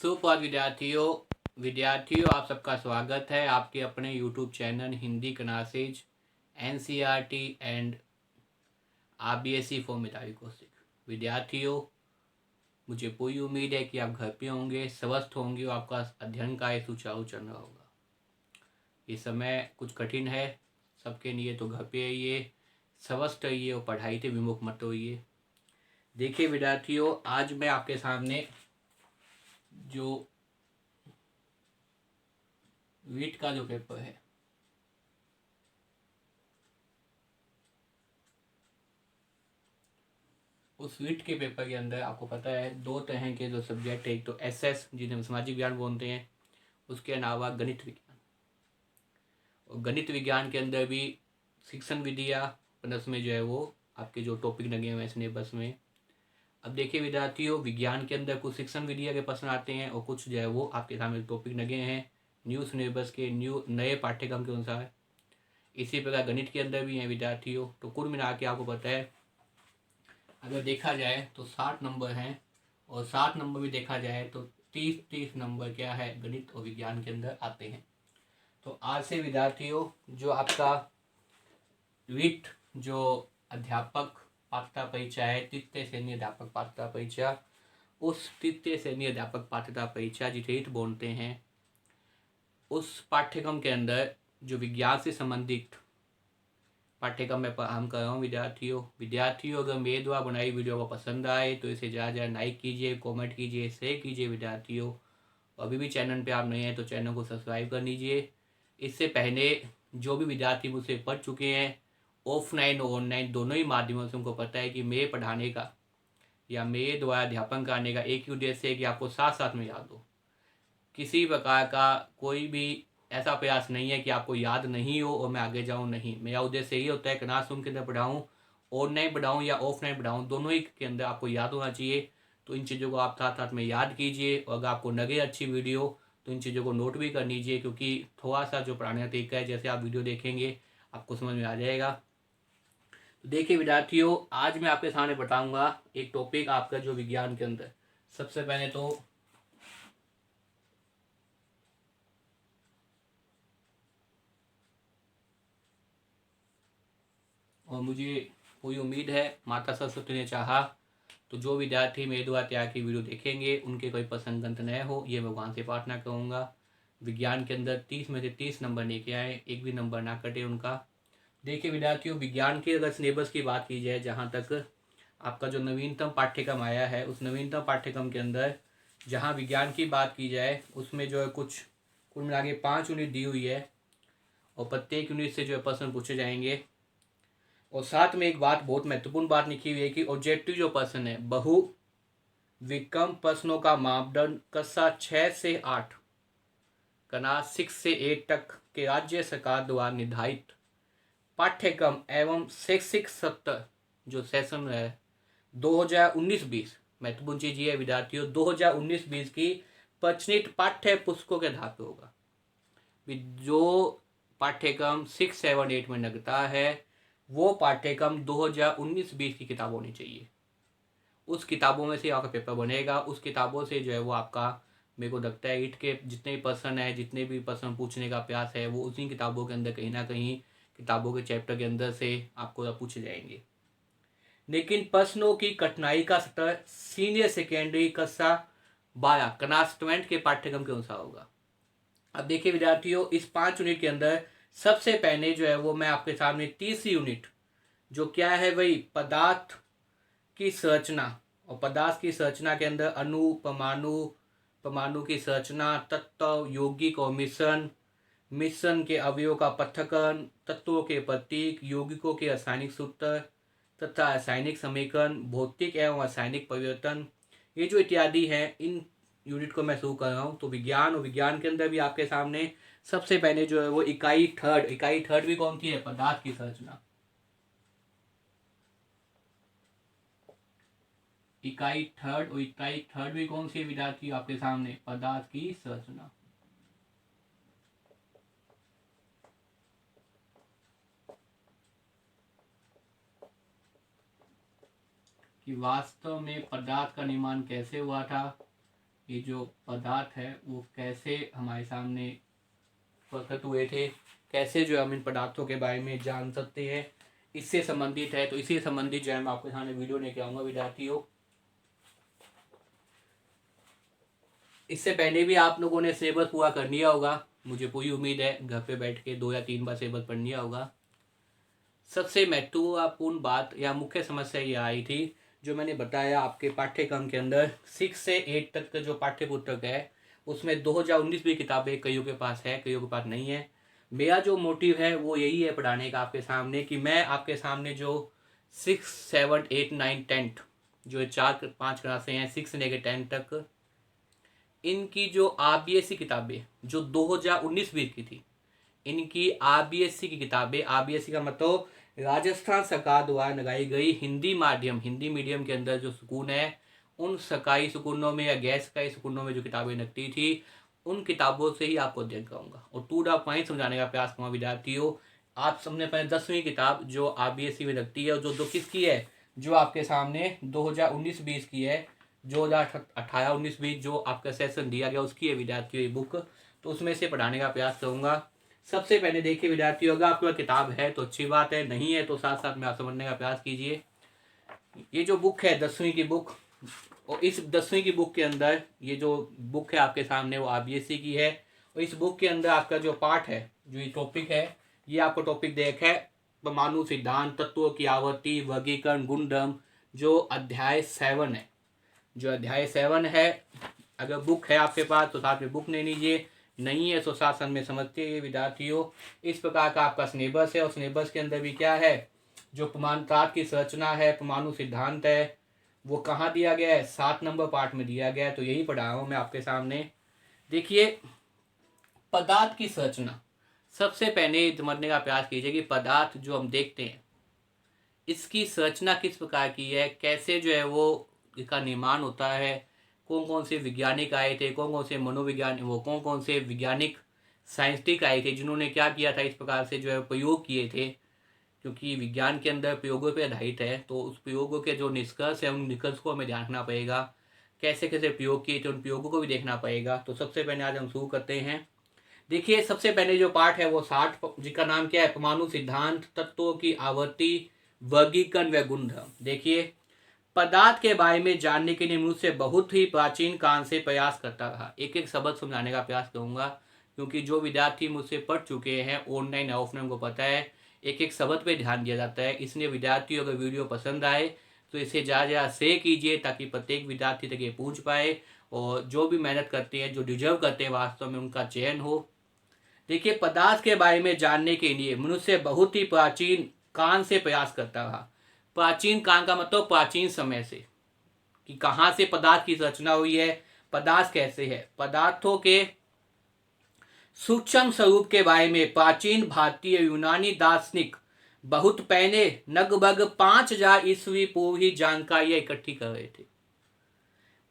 सुप्रभात विद्यार्थियों आप सबका स्वागत है आपके अपने YouTube channel Hindi classes NCERT and RBSE for मितारी कौशिक। विद्यार्थियों, मुझे पूरी उम्मीद है कि आप घर पे होंगे, स्वस्थ होंगे और आपका अध्ययन कार्य सुचारू चल रहा होगा। ये समय कुछ कठिन है सबके लिए, तो घर पे रहिए, स्वस्थ रहिए और पढ़ाई से विमुख मत होइए। देखिए विद्यार्थियों, आज मैं आपके सामने जो वीट का जो पेपर है उस वीट के पेपर के अंदर आपको पता है दो तरह के जो सब्जेक्ट है, एक तो SS जिन्हें हम सामाजिक विज्ञान बोलते हैं, उसके अलावा गणित विज्ञान। और गणित विज्ञान के अंदर भी शिक्षण विधियाँ प्लस में जो है वो आपके जो टॉपिक लगे हुए हैं सिलेबस में। अब देखिए विद्यार्थियों, विज्ञान के अंदर कुछ शिक्षण विधियाँ के प्रश्न आते हैं और कुछ जो है वो आपके सामने टॉपिक लगे हैं न्यू सिलेबस के नए पाठ्यक्रम के अनुसार। इसी प्रकार गणित के अंदर भी हैं विद्यार्थियों। तो कुल मिला के आपको पता है अगर देखा जाए तो 60 नंबर हैं, और 60 नंबर भी देखा जाए तो 30 नंबर क्या है गणित और विज्ञान के अंदर आते हैं। तो आज से विद्यार्थियों जो आपका विट जो अध्यापक पात्रता परीक्षा है, तृतीय श्रेणी अध्यापक पात्रता परीक्षा, उस तृतीय श्रेणी अध्यापक पात्रता परीक्षा जिसे रीट बोलते हैं, उस पाठ्यक्रम के अंदर जो विज्ञान से संबंधित पाठ्यक्रम में हम कर रहा हूँ विद्यार्थियों अगर मेरे द्वारा बनाई वीडियो को पसंद आए तो इसे ज़्यादा ज़्यादा लाइक कीजिए, कमेंट कीजिए, शेयर कीजिए विद्यार्थियों। अभी भी चैनल पे आप नए हैं तो चैनल को सब्सक्राइब कर लीजिए। इससे पहले जो भी विद्यार्थी मुझसे पढ़ चुके हैं ऑफलाइन और ऑनलाइन दोनों ही माध्यमों से, उनको पता है कि मेरे पढ़ाने का या मेरे द्वारा अध्यापन कराने का एक ही उद्देश्य है कि आपको साथ साथ में याद हो। किसी प्रकार का कोई भी ऐसा प्रयास नहीं है कि आपको याद नहीं हो और मैं आगे जाऊं, नहीं। मेरा उद्देश्य यही होता है क्लासरूम के अंदर पढ़ाऊं, ऑनलाइन पढ़ाऊं या ऑफलाइन पढ़ाऊं, दोनों ही के अंदर आपको याद होना चाहिए। तो इन चीज़ों को आप साथ साथ में याद कीजिए, और अगर आपको लगे अच्छी वीडियो तो इन चीज़ों को नोट भी कर लीजिए, क्योंकि थोड़ा सा जो पढ़ाने का तरीका है जैसे आप वीडियो देखेंगे आपको समझ में आ जाएगा। तो देखिए विद्यार्थियों, आज मैं आपके सामने बताऊंगा एक टॉपिक आपका जो विज्ञान के अंदर। सबसे पहले तो और मुझे पूरी उम्मीद है माता सरस्वती ने चाहा तो जो विद्यार्थी मेरे द्वारा तैयार की वीडियो देखेंगे उनके कोई प्रश्न गंत न हो, ये भगवान से प्रार्थना करूँगा। विज्ञान के अंदर 30 में से 30 नंबर लेके आए, एक भी नंबर ना कटे उनका। देखिए विद्यार्थियों, विज्ञान के अगर सिलेबस की बात की जाए, जहाँ तक आपका जो नवीनतम पाठ्यक्रम आया है उस नवीनतम पाठ्यक्रम के अंदर जहाँ विज्ञान की बात की जाए उसमें जो है कुछ कुल मिला के 5 यूनिट दी हुई है, और प्रत्येक यूनिट से जो है प्रश्न पूछे जाएंगे। और साथ में एक बात, बहुत महत्वपूर्ण बात लिखी हुई है कि ऑब्जेक्टिव जो प्रश्न है, बहु विकल्प प्रश्नों का मापदंड कक्षा 6 से 8 क्लास 6 से 8 तक के राज्य सरकार द्वारा निर्धारित पाठ्यक्रम एवं शैक्षिक सत्र जो सेशन है 2019-20, महत्वपूर्ण चीज ये है विद्यार्थियों, 2019-20 की प्रचलित पाठ्य पुस्तकों के आधार पर होगा। जो पाठ्यक्रम 6, 7, 8 में लगता है वो पाठ्यक्रम 2019-20 की किताब होनी चाहिए। उस किताबों में से आपका पेपर बनेगा, उस किताबों से जो है वो आपका, मेरे को लगता है ईट के जितने भी प्रश्न है, जितने भी प्रश्न पूछने का प्रयास है, वो उसी किताबों के अंदर कहीं ना कहीं किताबों के चैप्टर के अंदर से आपको पूछे जाएंगे। लेकिन प्रश्नों की कठिनाई का स्तर सीनियर सेकेंडरी कक्षा 12 क्लास 12 के पाठ्यक्रम के अनुसार होगा। अब देखिए विद्यार्थियों, इस 5 यूनिट के अंदर सबसे पहले जो है वो मैं आपके सामने तीसरी यूनिट जो क्या है वही पदार्थ की संरचना, और पदार्थ की संरचना के अंदर अणु, परमाणु, परमाणु की संरचना, तत्व, यौगिक और मिश्रण, मिश्रण के अवयवों का पृथक्करण, तत्वों के प्रतीक, यौगिकों के रासायनिक सूत्र तथा रासायनिक समीकरण, भौतिक एवं रासायनिक परिवर्तन, ये जो इत्यादि है, इन यूनिट को मैं शुरू कर रहा हूँ। तो विज्ञान और विज्ञान के अंदर भी आपके सामने सबसे पहले जो है वो इकाई थर्ड भी कौन सी है, पदार्थ की संरचना। इकाई थर्ड भी कौन सी है विद्यार्थी आपके सामने, पदार्थ की संरचना। कि वास्तव में पदार्थ का निर्माण कैसे हुआ था, ये जो पदार्थ है वो कैसे हमारे सामने प्रकट हुए थे, कैसे जो हम इन पदार्थों के बारे में जान सकते हैं, इससे संबंधित है। तो इसी संबंधित जो है मैं आपके सामने वीडियो लेके आऊँगा विद्यार्थियों। इससे पहले भी आप लोगों ने सिलेबस पूरा कर लिया होगा, मुझे पूरी उम्मीद है। घर पे बैठ के 2 या 3 बार सिलेबस पढ़ लिया होगा। सबसे महत्वपूर्ण बात या मुख्य समस्या ये आई थी, जो मैंने बताया आपके पाठ्यक्रम के अंदर 6 से 8 तक का जो पाठ्य पुस्तक है उसमें 2019 भी किताबें कईयों के पास है, कईयों के पास नहीं है। मेरा जो मोटिव है वो यही है पढ़ाने का आपके सामने, कि मैं आपके सामने जो 6, 7, 8, 9, 10 जो 4-5 क्लासें हैं 6 से लेकर 10 तक, इनकी जो आरबीएससी किताबें जो 2019-20 की थी, इनकी आरबीएससी की किताबें, आरबीएससी का मतलब राजस्थान सरकार द्वारा लगाई गई हिंदी मीडियम के अंदर जो स्कूल है, उन सरकारी स्कूलों में या गैर सरकारी स्कूलों में जो किताबें लगती थी, उन किताबों से ही आपको अध्ययन कराऊंगा और टू द पॉइंट समझाने का प्रयास करूँगा विद्यार्थियों। आप सबने पहले 10वीं किताब जो आरबीएससी में लगती है, जो किसकी है, जो आपके सामने 2019-20 की है, 2018-19-20 जो आपका सेशन दिया गया उसकी है विद्यार्थियों ये बुक, तो उसमें से पढ़ाने का प्रयास करूँगा। सबसे पहले देखिए विद्यार्थियों, अगर आपके पास किताब है तो अच्छी बात है, नहीं है तो साथ साथ में आप समझने का प्रयास कीजिए। ये जो बुक है 10वीं की बुक, और इस 10वीं की बुक के अंदर ये जो बुक है आपके सामने वो आरबीएससी की है, और इस बुक के अंदर आपका जो पार्ट है, जो ये टॉपिक है, ये आपको टॉपिक देखा है परमाणु सिद्धांत, तत्वों की आवर्ती, वर्गीकरण, गुणधर्म, जो अध्याय 7 है। जो अध्याय 7 है, अगर बुक है आपके पास तो साथ में बुक ले लीजिए, नहीं है तो शासन में समझते हैं विद्यार्थियों। इस प्रकार का आपका सिलेबस है, और सिलेबस के अंदर भी क्या है, जो परमाणु की संरचना है, परमाणु सिद्धांत है, वो कहाँ दिया गया है, 7 नंबर पार्ट में दिया गया है। तो यही पढ़ा रहा हूँ मैं आपके सामने। देखिए पदार्थ की संरचना, सबसे पहले समझने का प्रयास कीजिए कि पदार्थ जो हम देखते हैं इसकी संरचना किस प्रकार की है, कैसे जो है वो इसका निर्माण होता है, कौन कौन से वैज्ञानिक आए थे, कौन कौन से मनोविज्ञान, वो कौन कौन से वैज्ञानिक साइंटिस्ट आए थे जिन्होंने क्या किया था, इस प्रकार से जो है प्रयोग किए थे। क्योंकि विज्ञान के अंदर प्रयोगों पर आधारित है, तो उस प्रयोगों के जो निष्कर्ष है उन निष्कर्ष को हमें ध्यान रखना पड़ेगा, कैसे कैसे प्रयोग किए थे उन प्रयोगों को भी देखना पड़ेगा। तो सबसे पहले आज हम शुरू करते हैं। देखिए सबसे पहले जो पार्ट है वो 60, जिसका नाम क्या है, परमाणु सिद्धांत, तत्वों की आवर्ती, वर्गीकरण व गुणधर्म। देखिए पदार्थ के बारे में जानने के लिए मुझसे बहुत ही प्राचीन काल से प्रयास करता रहा। एक एक शब्द समझाने का प्रयास करूंगा, क्योंकि जो विद्यार्थी मुझसे पढ़ चुके हैं ऑनलाइन ऑफलाइन को पता है एक एक शब्द पे ध्यान दिया जाता है। इसलिए विद्यार्थियों अगर वीडियो पसंद आए तो इसे ज़्यादा ज़्यादा शेयर कीजिए, ताकि प्रत्येक विद्यार्थी तक ये पहुँच पाए, और जो भी मेहनत करते हैं, जो डिजर्व करते हैं वास्तव में, उनका चयन हो। देखिए पदार्थ के बारे में जानने के लिए मनुष्य बहुत ही प्राचीन काल से प्रयास करता रहा। प्राचीन काल का मतलब प्राचीन समय से, कि कहाँ से पदार्थ की रचना हुई है, पदार्थ कैसे है, पदार्थों के सूक्ष्म स्वरूप के बारे में प्राचीन भारतीय यूनानी दार्शनिक बहुत पहले लगभग 5000 ईस्वी पूर्व ही जानकारियां इकट्ठी कर रहे थे।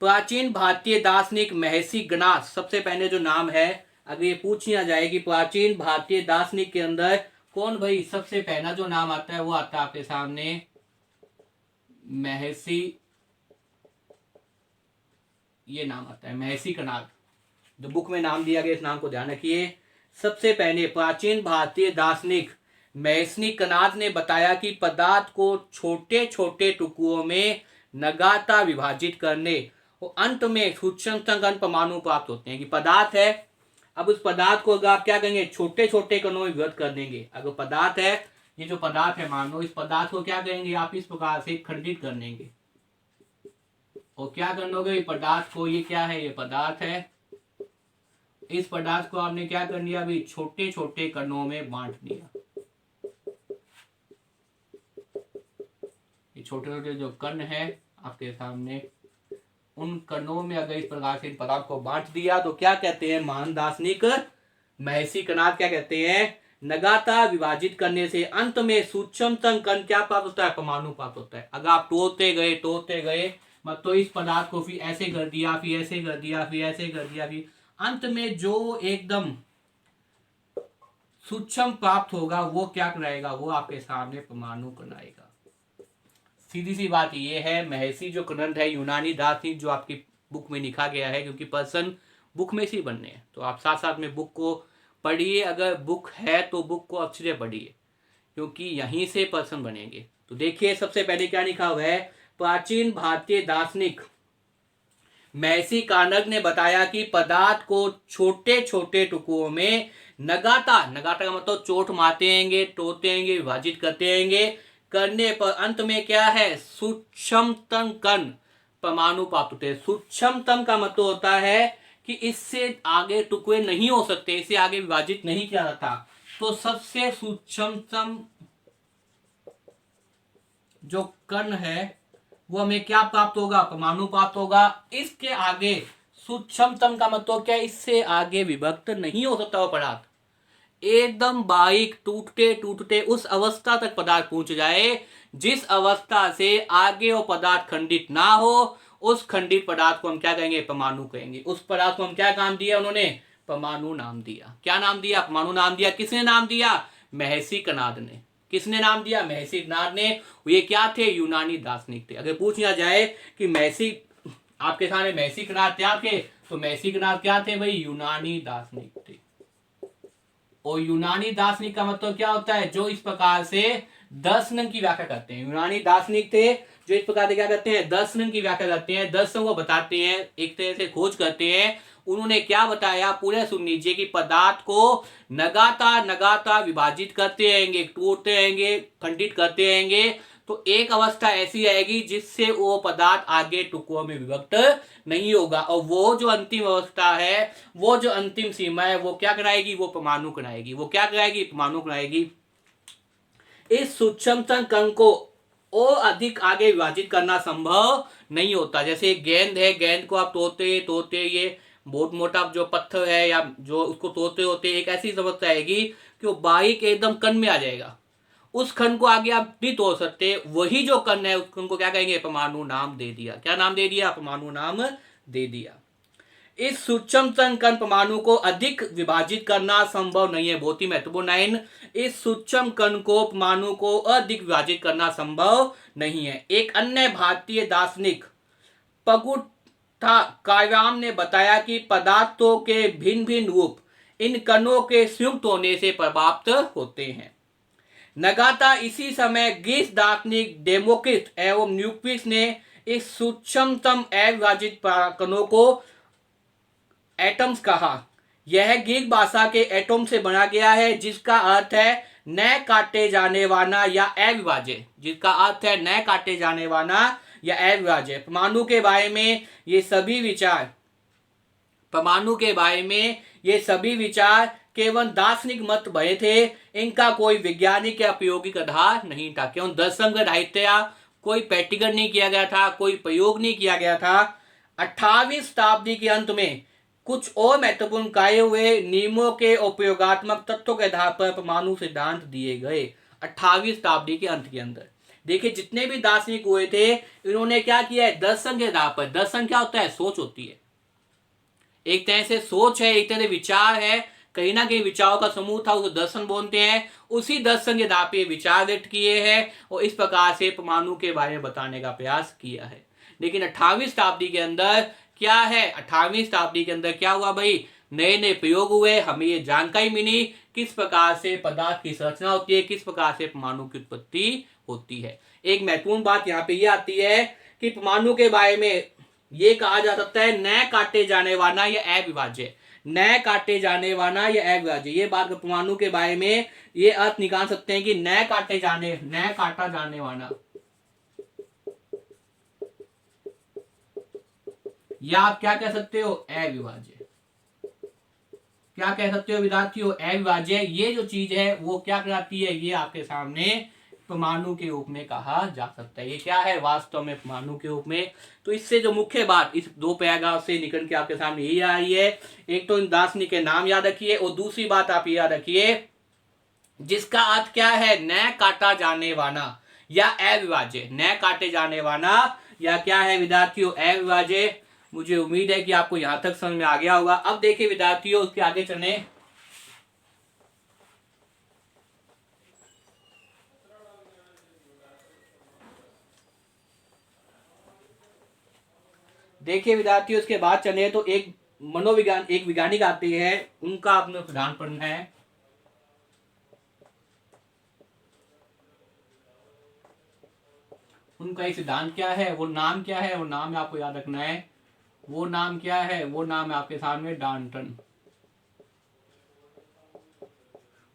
प्राचीन भारतीय दार्शनिक महर्षि गणास सबसे पहले जो नाम है, अगर ये पूछ लिया जाए कि प्राचीन भारतीय दार्शनिक के अंदर कौन भाई सबसे पहला जो नाम आता है वो आता है आपके सामने महर्षि, ये नाम आता है महर्षि कणाद। जो बुक में नाम दिया गया इस नाम को ध्यान रखिए। सबसे पहले प्राचीन भारतीय दार्शनिक महर्षि कणाद ने बताया कि पदार्थ को छोटे छोटे टुकड़ों में लगातार विभाजित करने और अंत में सूक्ष्म कण परमाणु प्राप्त होते हैं। कि पदार्थ है, अब उस पदार्थ को अगर आप क्या करेंगे, छोटे छोटे कणों में विभक्त कर देंगे। अगर पदार्थ है, ये जो पदार्थ है मान लो, इस पदार्थ को क्या करेंगे आप, इस प्रकार से खंडित कर देंगे, और क्या कर लोगे पदार्थ को, ये क्या है, ये पदार्थ है, इस पदार्थ को आपने क्या कर लिया अभी, छोटे छोटे कणों में बांट दिया। ये छोटे छोटे जो कण है आपके सामने, उन कणों में अगर इस प्रकार से पदार्थ को बांट दिया तो क्या कहते हैं महान दार्शनिक महर्षि कणाद क्या कहते हैं, लगातार विभाजित करने से अंत में सूक्ष्मतम कण क्या प्राप्त होता है, परमाणु प्राप्त होता है। अगर आप तोड़ते गए मतलब तो इस पदार्थ को फिर ऐसे कर दिया, फिर ऐसे कर दिया, फिर ऐसे कर दिया, फिर अंत में जो एकदम सूक्ष्म प्राप्त होगा वो क्या कराएगा, वो आपके सामने परमाणु बनाएगा। सीधी सी बात ये है। महर्षि जो ग्रंथ है यूनानी दार्शनिक जो आपकी बुक में लिखा गया है, क्योंकि पर्सन बुक में से ही बनने हैं। तो आप साथ साथ में बुक को पढ़िए, अगर बुक है तो बुक को अच्छे से पढ़िए, क्योंकि यहीं से पर्सन बनेंगे। तो देखिए सबसे पहले क्या लिखा हुआ है, प्राचीन भारतीय दार्शनिक महर्षि कार्णग ने बताया कि पदार्थ को छोटे छोटे टुकड़ों में नगाता नगाता का मतलब चोट मारते रहेंगे, तोड़ते रहेंगे, विभाजित करते रहेंगे, करने पर अंत में क्या है, सूक्ष्मतम कण परमाणु प्राप्त होते हैं। सूक्ष्मतम का मतलब होता है कि इससे आगे टुकड़े नहीं हो सकते, इसे आगे विभाजित नहीं किया जाता। तो सबसे सूक्ष्मतम जो कण है वो हमें क्या प्राप्त होगा, परमाणु प्राप्त होगा। इसके आगे सूक्ष्मतम का मतलब क्या है, इससे आगे विभक्त नहीं हो सकता वो पदार्थ। एकदम बारीक टूटते टूटते उस अवस्था तक पदार्थ पहुंच जाए जिस अवस्था से आगे वो पदार्थ खंडित ना हो, उस खंडित पदार्थ को हम क्या कहेंगे, परमाणु कहेंगे। उस पदार्थ को हम क्या नाम दिया, उन्होंने परमाणु नाम दिया। क्या नाम दिया, परमाणु नाम दिया। किसने नाम दिया, महर्षि कणाद ने। किसने नाम दिया, महर्षि कणाद ने। ये क्या थे, यूनानी दार्शनिक थे। अगर पूछ लिया जाए कि महर्षि, आपके सामने महर्षि कणाद क्या थे, तो महर्षि कणाद क्या थे भाई, यूनानी दार्शनिक थे। और यूनानी दार्शनिक का मतलब क्या होता है, जो इस प्रकार से दर्शन की व्याख्या करते हैं। यूनानी दार्शनिक थे जो इस प्रकार से क्या करते हैं, दर्शन की व्याख्या करते हैं, दर्शन को बताते हैं, एक तरह से खोज करते हैं। उन्होंने क्या बताया, पूरे सुन लीजिए कि पदार्थ को नगाता नगाता विभाजित करते रहेंगे, टूटते रहेंगे, खंडित करते रहेंगे, तो एक अवस्था ऐसी आएगी जिससे वो पदार्थ आगे टुकड़ों में विभक्त नहीं होगा। और वो जो अंतिम अवस्था है, वो जो अंतिम सीमा है, वो क्या कराएगी, वो परमाणु कराएगी। वो क्या कराएगी, परमाणु कराएगी। इस सूक्ष्मतम कण को और अधिक आगे विभाजित करना संभव नहीं होता। जैसे एक गेंद है, गेंद को आप तोड़ते तोड़ते ये बहुत मोटा जो पत्थर है या जो उसको तोड़ते होते एक ऐसी समस्या आएगी कि वो बारीक एकदम कण में आ जाएगा। उस कण को आगे आप नहीं तोड़ सकते। वही जो कण है उस कण को क्या कहेंगे, परमाणु नाम दे दिया। क्या नाम दे दिया, परमाणु नाम दे दिया। इस सूक्ष्मतम कण परमाणु को अधिक विभाजित करना संभव नहीं है। बहुत ही महत्वपूर्ण लाइन, इस सूक्ष्म कण को परमाणु को अधिक विभाजित करना संभव नहीं है। एक अन्य भारतीय दार्शनिक पगुट्ठा काव्याम ने बताया कि पदार्थों के भिन्न भिन्न रूप इन कणों के संयुक्त होने से प्राप्त होते हैं। नगाता इसी समय ग्रीस दार्शनिक डेमोक्रिट एवं न्यूक्विस ने इस सूक्ष्मतम अविभाजित कणों को एटम्स कहा। यह ग्रीक भाषा के एटम से बना गया है, जिसका अर्थ है न काटे जाने वाला या अविभाज्य। जिसका अर्थ है न काटे जाने वाला या अविभाज्य। परमाणु के बारे में ये सभी विचार, परमाणु के बारे में ये सभी विचार केवल दार्शनिक मत भरे थे। इनका कोई वैज्ञानिक या प्रायोगिक आधार नहीं था। केवल दर्शन का दायित्व, कोई प्रैक्टिकल नहीं किया गया था, कोई प्रयोग नहीं किया गया था। 18वीं शताब्दी के अंत में कुछ और महत्वपूर्ण कार्य हुए। नियमों के उपयोगात्मक तत्वों के आधार पर परमाणु सिद्धांत दिए गए। 18वीं शताब्दी के अंत के अंदर देखिए जितने भी दार्शनिक हुए थे, इन्होंने क्या किया है, दर्शन के आधार पर। दर्शन क्या होता है, सोच होती है। एक तरह से सोच है, एक तरह से विचार है, कहीं ना कहीं विचारों का समूह था, उसको दर्शन बोलते हैं। उसी दर्शन के आधार पर विचार व्यक्त किए हैं और इस प्रकार से परमाणु के बारे में बताने का प्रयास किया है। लेकिन 18वीं शताब्दी के अंदर क्या है, 18वीं शताब्दी के अंदर क्या हुआ भाई, नए नए प्रयोग हुए। हमें ये जानकारी मिली किस प्रकार से पदार्थ की संरचना होती है, किस प्रकार से परमाणु की उत्पत्ति होती है। एक महत्वपूर्ण बात यहाँ पे ये आती है कि परमाणु के बारे में ये कहा जा सकता है न काटे जाने वाला या अविभाज्य। न काटे जाने वाला या अविभाज्य, ये बात परमाणु के बारे में ये अर्थ निकाल सकते हैं कि न काटा जाने वाला, या आप क्या कह सकते हो, अविभाज्य। क्या कह सकते हो विद्यार्थियों, अविभाज्य। ये जो चीज है वो क्या कराती है, ये आपके सामने परमाणु के रूप में कहा जा सकता है। ये क्या है, वास्तव में परमाणु के रूप में। तो इससे जो मुख्य बात इस दो पैराग्राफ से निकल के आपके सामने यही आ रही है, एक तो इन दार्शनिक के नाम याद रखिए और दूसरी बात आप याद रखिए जिसका अर्थ क्या है, न काटा जाने वाला या अविभाज्य। न काटे जाने वाला या क्या है विद्यार्थियों, अविभाज्य। मुझे उम्मीद है कि आपको यहां तक समझ में आ गया होगा। अब देखिए विद्यार्थियों, उसके आगे चले। देखिए विद्यार्थियों, इसके बाद चले तो एक वैज्ञानिक आते हैं, उनका आपने सिद्धांत पढ़ना है। उनका एक सिद्धांत क्या है, वो नाम क्या है, वो नाम आपको याद रखना है। वो नाम क्या है, वो नाम है आपके सामने डाल्टन।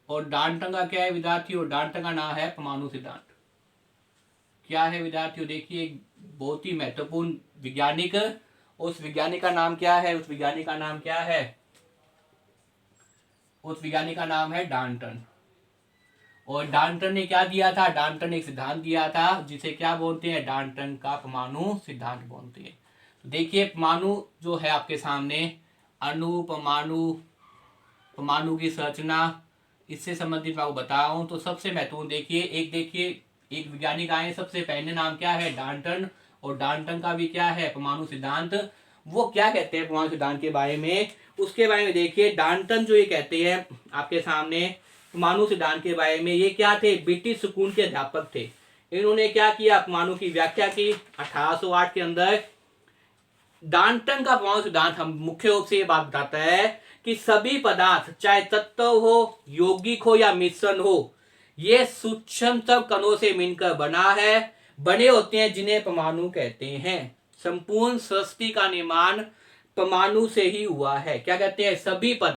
और डाल्टन का क्या है विद्यार्थियों, डाल्टन का नाम है परमाणु सिद्धांत। क्या है विद्यार्थियों, देखिए बहुत ही महत्वपूर्ण वैज्ञानिक, उस वैज्ञानिक का नाम क्या है, उस वैज्ञानिक का नाम क्या है, उस वैज्ञानिक का नाम है डाल्टन। और डाल्टन ने क्या दिया था, डाल्टन ने एक सिद्धांत दिया था जिसे क्या बोलते हैं, डाल्टन का परमाणु सिद्धांत बोलते हैं। तो देखिए परमाणु जो है आपके सामने, अणु, परमाणु, परमाणु की संरचना, इससे संबंधित मैं आपको बता रहा हूं। तो सबसे महत्वपूर्ण देखिए एक वैज्ञानिक आए, सबसे पहले नाम क्या है, डाल्टन। और डाल्टन का भी क्या है, परमाणु सिद्धांत। वो क्या कहते हैं परमाणु सिद्धांत के बारे में, उसके बारे में देखिए। डाल्टन जो ये कहते हैं आपके सामने परमाणु सिद्धांत के बारे में, ये क्या थे, ब्रिटिश स्कूल के अध्यापक थे। इन्होंने क्या किया, परमाणु की व्याख्या की 1808 के अंदर। डाल्टन का परमाणु सिद्धांत हम मुख्य रूप से ये बात बताता है कि सभी पदार्थ, चाहे तत्व हो, यौगिक हो या मिश्रण हो, ये सूक्ष्मतम कणों से मिलकर बने होते हैं, जिन्हें परमाणु कहते हैं। संपूर्ण सृष्टि का निर्माण परमाणु से ही हुआ है। क्या कहते हैं, सभी पदार्थ